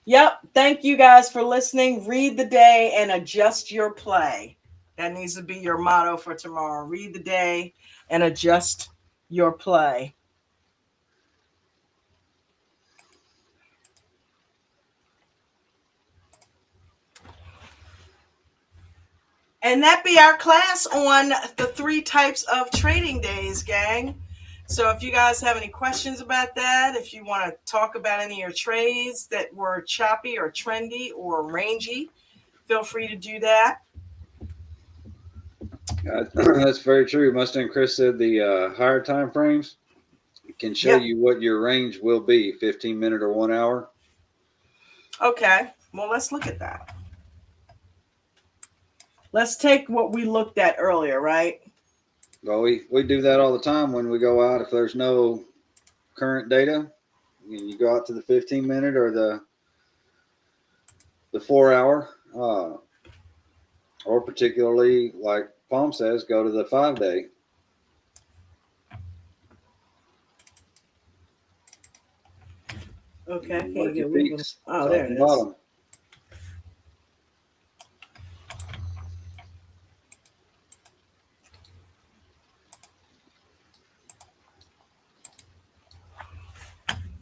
Yep. Thank you guys for listening. Read the day and adjust your play. That needs to be your motto for tomorrow. Read the day and adjust your play. And that be our class on the 3 types of trading days, gang. So if you guys have any questions about that, if you want to talk about any of your trades that were choppy or trendy or rangy, feel free to do that. That's very true. Mustang Chris said the higher time frames can show you what your range will be, 15-minute or 1 hour. Okay, well, let's look at that. Let's take what we looked at earlier, right? Well, we do that all the time when we go out. If there's no current data, you go out to the 15-minute or the 4 hour, or particularly like Palm says, go to the 5-day. Okay, can you get peaks. Oh, there it is. Bottom.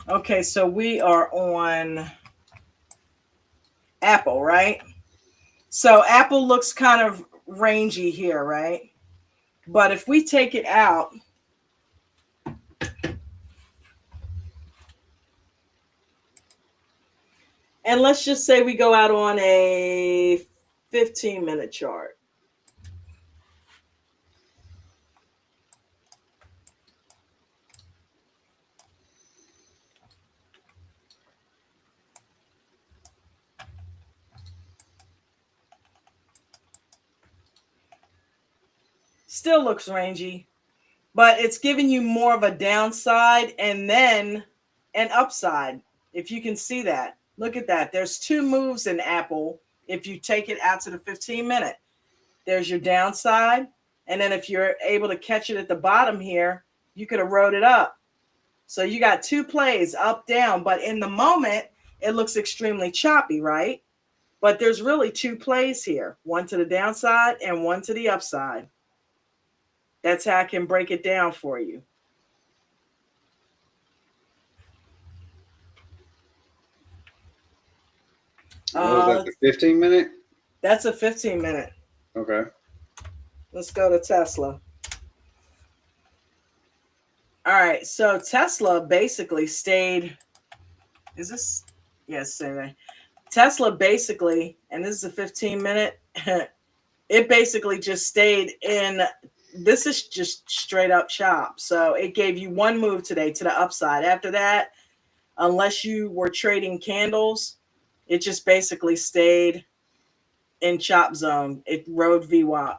Okay, so we are on Apple, right? So Apple looks kind of rangy here, right? But if we take it out, and let's just say we go out on a 15-minute chart. Still looks rangy, but it's giving you more of a downside and then an upside. If you can see that, look at that. There's 2 moves in Apple. If you take it out to the 15-minute, there's your downside. And then if you're able to catch it at the bottom here, you could have rode it up. So you got 2 plays up, down, but in the moment, it looks extremely choppy, right? But there's really 2 plays here, one to the downside and one to the upside. That's how I can break it down for you. Was that the 15-minute? That's a 15-minute. Okay. Let's go to Tesla. All right, so Tesla basically stayed. Is this? Yes, say Tesla basically, and this is a 15-minute. It basically just stayed in. This is just straight up chop. So it gave you 1 move today to the upside. After that, unless you were trading candles, it just basically stayed in chop zone. It rode VWAP.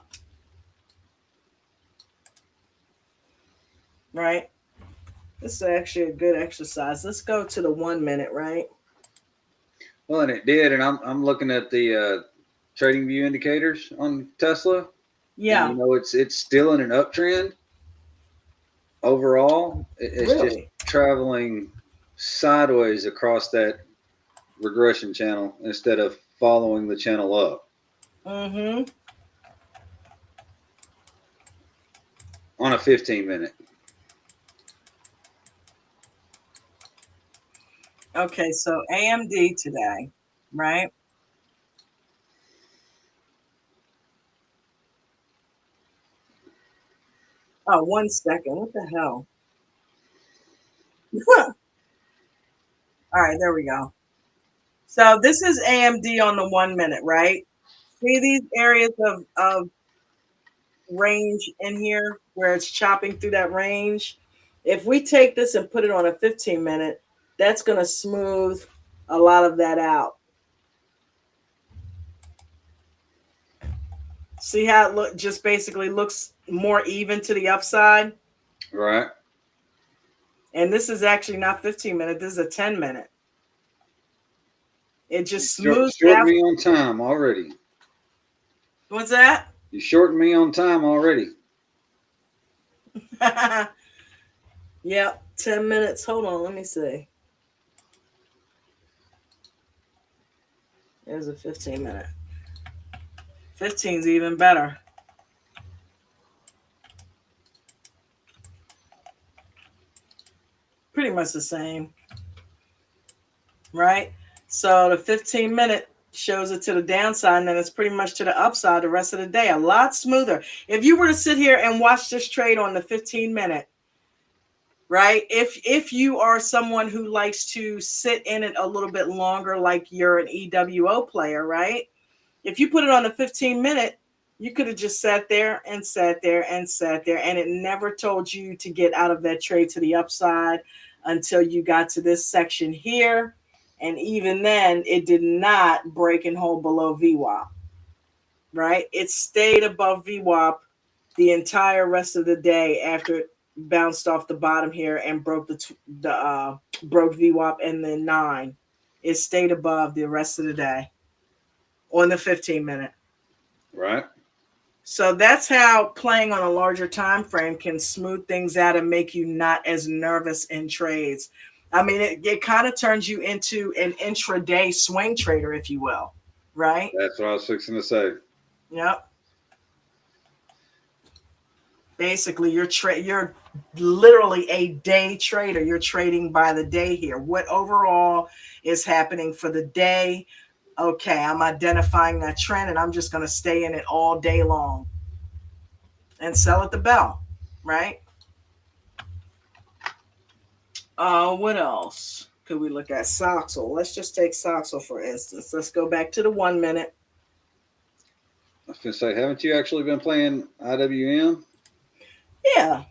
Right? This is actually a good exercise. Let's go to the 1 minute, right? Well, and it did. And I'm looking at the trading view indicators on Tesla. Yeah. And, you know, it's still in an uptrend. Overall, it's just traveling sideways across that regression channel instead of following the channel up. Mm-hmm. On a 15-minute. Okay, so AMD today, right? Oh, 1 second. What the hell? All right, there we go. So this is AMD on the 1 minute, right? See these areas of range in here where it's chopping through that range? If we take this and put it on a 15 minute, that's going to smooth a lot of that out. See how it look just basically looks more even to the upside? Right. And this is actually not 15 minute, this is a 10 minute. It You just smooths shorten out. me on time already. What's that? You shorten me on time already. Yep, 10 minutes. Hold on, let me see. There's a 15 minute. 15's even better. Pretty much the same, right? So the 15 minute shows it to the downside, and then it's pretty much to the upside the rest of the day. A lot smoother. If you were to sit here and watch this trade on the 15 minute, right? If you are someone who likes to sit in it a little bit longer, like you're an EWO player, right? If you put it on the 15 minute, you could have just sat there and sat there and sat there, and it never told you to get out of that trade to the upside until you got to this section here. And even then, it did not break and hold below VWAP, right? It stayed above VWAP the entire rest of the day after it bounced off the bottom here and broke broke VWAP and then 9. It stayed above the rest of the day on the 15 minute. Right. So that's how playing on a larger time frame can smooth things out and make you not as nervous in trades. I mean, it kind of turns you into an intraday swing trader, if you will, right? That's what I was fixing to say. Yep. Basically, you're literally a day trader. You're trading by the day here. What overall is happening for the day? Okay, I'm identifying that trend, and I'm just going to stay in it all day long and sell at the bell, right? What else could we look at? Soxel. Let's just take Soxel for instance. Let's go back to the 1 minute. I was gonna say, haven't you actually been playing IWM? Yeah.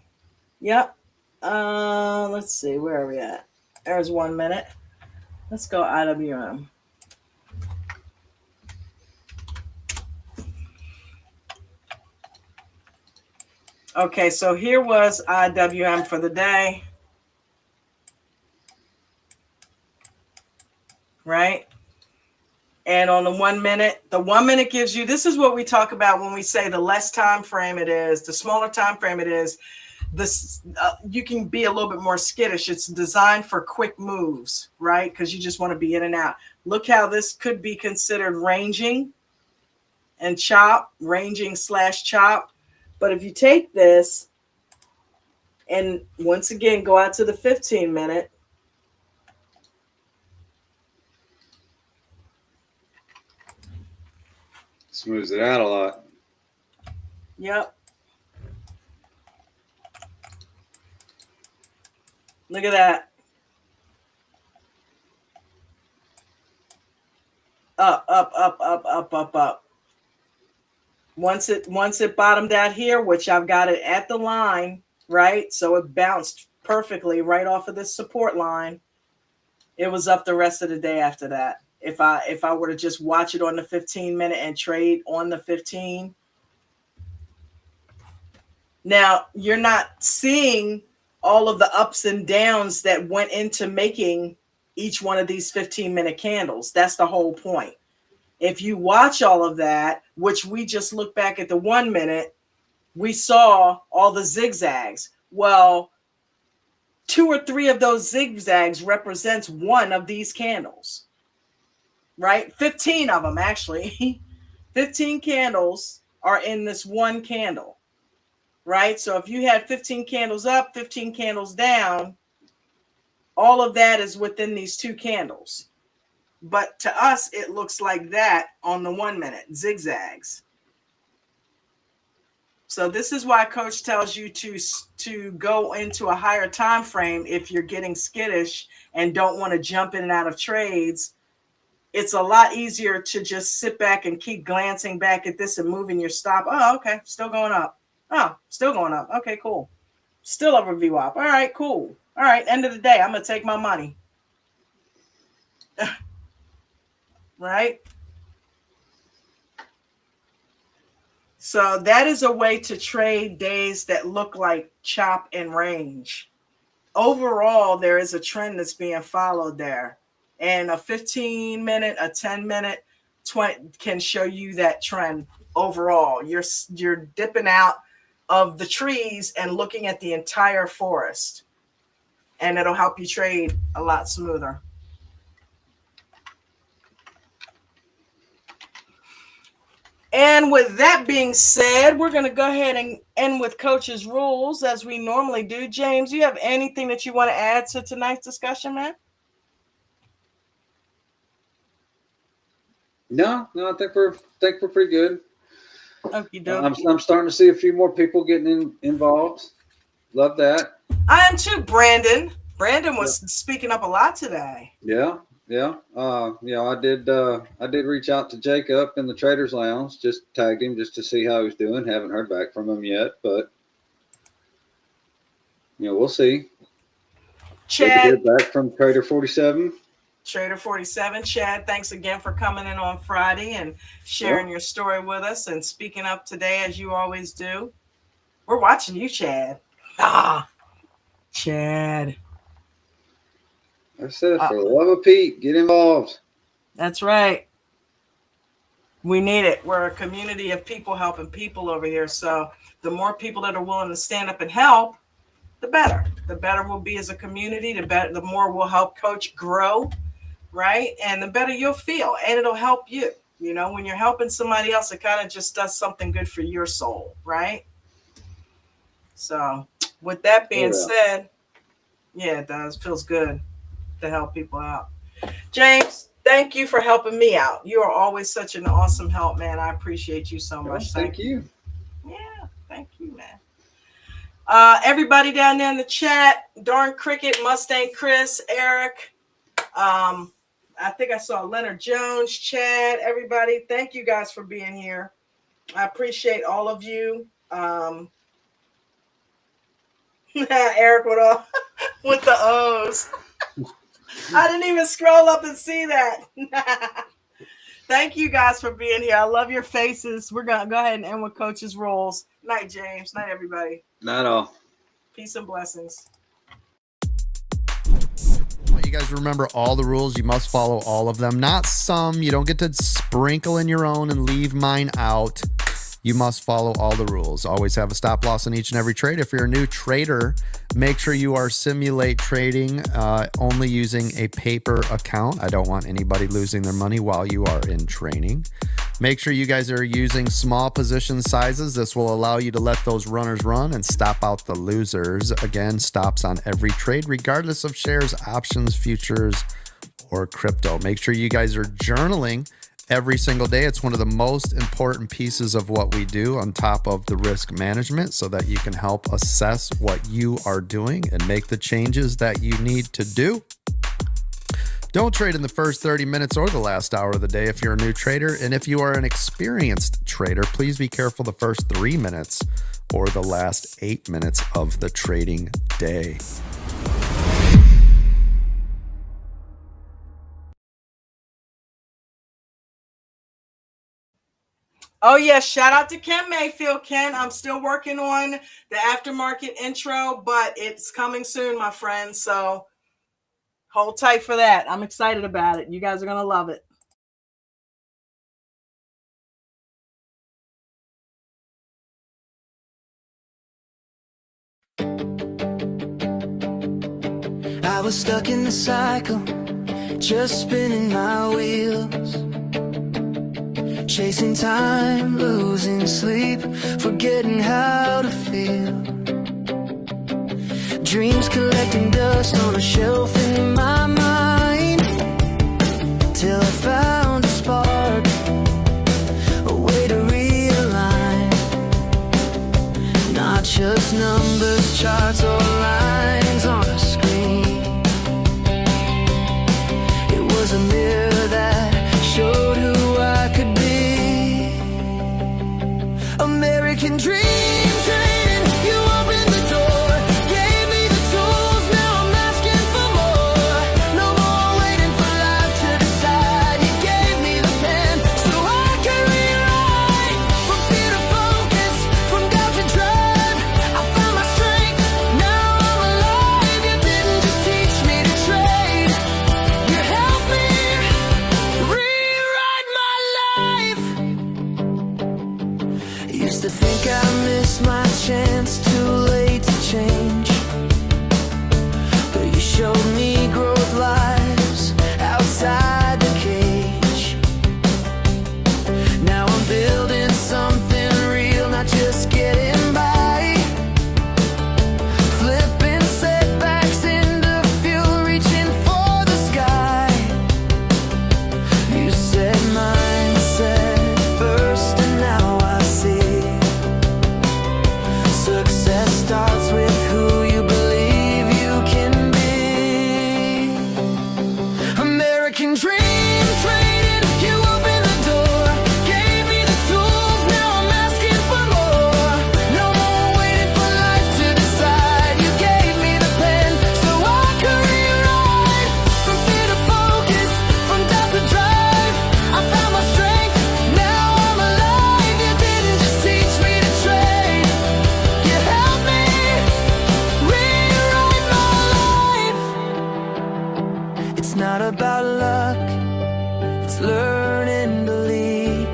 Yep. Let's see. Where are we at? There's 1 minute. Let's go IWM. Okay, so here was IWM for the day. Right? And on the 1 minute gives you, this is what we talk about when we say the less time frame it is, the smaller time frame it is, this you can be a little bit more skittish. It's designed for quick moves, right? Because you just want to be in and out. Look how this could be considered ranging and chop, ranging / chop. But if you take this and once again go out to the 15 minute, Smooths it out a lot. yep. Look at that. Up, up, up, up, up, up, up. Once it bottomed out here, which I've got it at the line, right? So it bounced perfectly right off of this support line. It was up the rest of the day after that. If I were to just watch it on the 15 minute and trade on the 15. Now, you're not seeing all of the ups and downs that went into making each one of these 15-minute candles. That's the whole point. If you watch all of that, which we just looked back at the 1 minute, we saw all the zigzags. Well, 2 or 3 of those zigzags represents one of these candles, right? 15 of them, actually. 15 candles are in this one candle, right? So if you had 15 candles up, 15 candles down, All of that is within these 2 candles. But to us, it looks like that on the 1 minute, zigzags. So this is why coach tells you to go into a higher time frame if you're getting skittish and don't want to jump in and out of trades. It's a lot easier to just sit back and keep glancing back at this and moving your stop. Oh, okay, still going up. Oh, still going up. Okay, cool. Still over VWAP. All right, cool. All right, end of the day, I'm going to take my money. Right? So that is a way to trade days that look like chop and range. Overall, there is a trend that's being followed there. And a 15-minute, a 10-minute, 20 can show you that trend overall. You're dipping out of the trees and looking at the entire forest. And it'll help you trade a lot smoother. And with that being said, we're going to go ahead and end with Coach's rules as we normally do. James, you have anything that you want to add to tonight's discussion, man? No, I think we're pretty good. I'm starting to see a few more people getting involved. Love that. I am too, Brandon. Brandon was speaking up a lot today. Yeah. I did reach out to Jacob in the Traders Lounge, just tagged him just to see how he's doing. Haven't heard back from him yet, but we'll see. Chad, back from Trader 47. Trader 47. Chad, thanks again for coming in on Friday and sharing your story with us and speaking up today as you always do. We're watching you, Chad. Chad. I said, for the love of Pete, get involved. That's right. We need it. We're a community of people helping people over here. So the more people that are willing to stand up and help, the better. The better we'll be as a community. The more we'll help Coach grow, right? And the better you'll feel. And it'll help you. When you're helping somebody else, it kind of just does something good for your soul, right? So with that being said, yeah, it does. Feels good to help people out. James, thank you for helping me out. You are always such an awesome help, man. I appreciate you so much. Thank you. Yeah, thank you, man. Everybody down there in the chat, Darn Cricket, Mustang Chris, Eric. I think I saw Leonard Jones, Chad, everybody. Thank you guys for being here. I appreciate all of you. Eric with the O's. I didn't even scroll up and see that. Thank you guys for being here. I love your faces. We're going to go ahead and end with Coach's rules. Night, James. Night, everybody. Not all. Peace and blessings. You guys remember all the rules. You must follow all of them. Not some. You don't get to sprinkle in your own and leave mine out. You must follow all the rules. Always have a stop loss in each and every trade. If you're a new trader, make sure you are simulate trading only using a paper account. I don't want anybody losing their money while you are in training. Make sure you guys are using small position sizes. This will allow you to let those runners run and stop out the losers. Again, stops on every trade, regardless of shares, options, futures, or crypto. Make sure you guys are journaling every single day. It's one of the most important pieces of what we do on top of the risk management so that you can help assess what you are doing and make the changes that you need to do. Don't trade in the first 30 minutes or the last hour of the day if you're a new trader. And if you are an experienced trader, please be careful the first 3 minutes or the last 8 minutes of the trading day. Oh, yeah. Shout out to Ken Mayfield. Ken, I'm still working on the aftermarket intro, but it's coming soon, my friend. So hold tight for that. I'm excited about it. You guys are going to love it. I was stuck in the cycle, just spinning my wheels. Chasing time, losing sleep, forgetting how to feel. dreams collecting dust on a shelf in my mind, till I found a spark, a way to realign. Not just numbers, charts, or lines on a screen. It was a mirror that showed who I could be. American dream train, you opened the door, gave me the tools, now I'm asking for more. No more waiting for life to decide. You gave me the pen so I could rewrite. From fear to focus, from doubt to drive, I found my strength, now I'm alive. You didn't just teach me to trade, you helped me rewrite my life. Used to think I missed my chance, too late to change, but you showed me growth lies outside the cage. Now I'm building something real, not just getting by. Flipping setbacks into fuel, reaching for the sky. You said mindset first, and now I see success starts with who you believe you can be. American dream trading, you opened the door, gave me the tools, now I'm asking for more. No more waiting for life to decide. You gave me the pen so I could rewrite. From fear to focus, from doubt to drive, I found my strength, now I'm alive. You didn't just teach me to trade, you helped me rewrite my life. It's not about luck, it's learning to lead,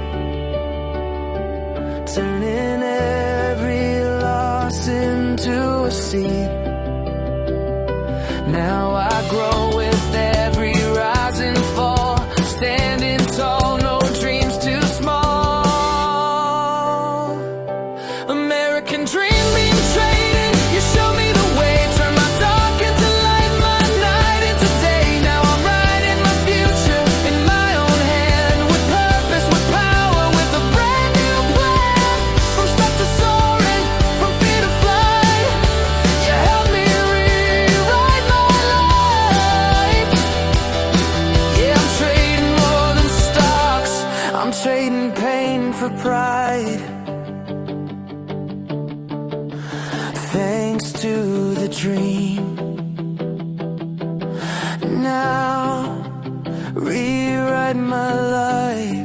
turning every loss into a seed. Now I grow with every rise and fall, standing tall, no dreams too small. American dream being traded, you show me the way, turn my dark into light, my night into day. Now I'm writing my future in my own hand, with purpose, with power, with a brand new plan. From stuck to soaring, from fear to flight, you helped me rewrite my life. Yeah, I'm trading more than stocks, I'm trading pain for pride. Thanks to the dream, now rewrite my life.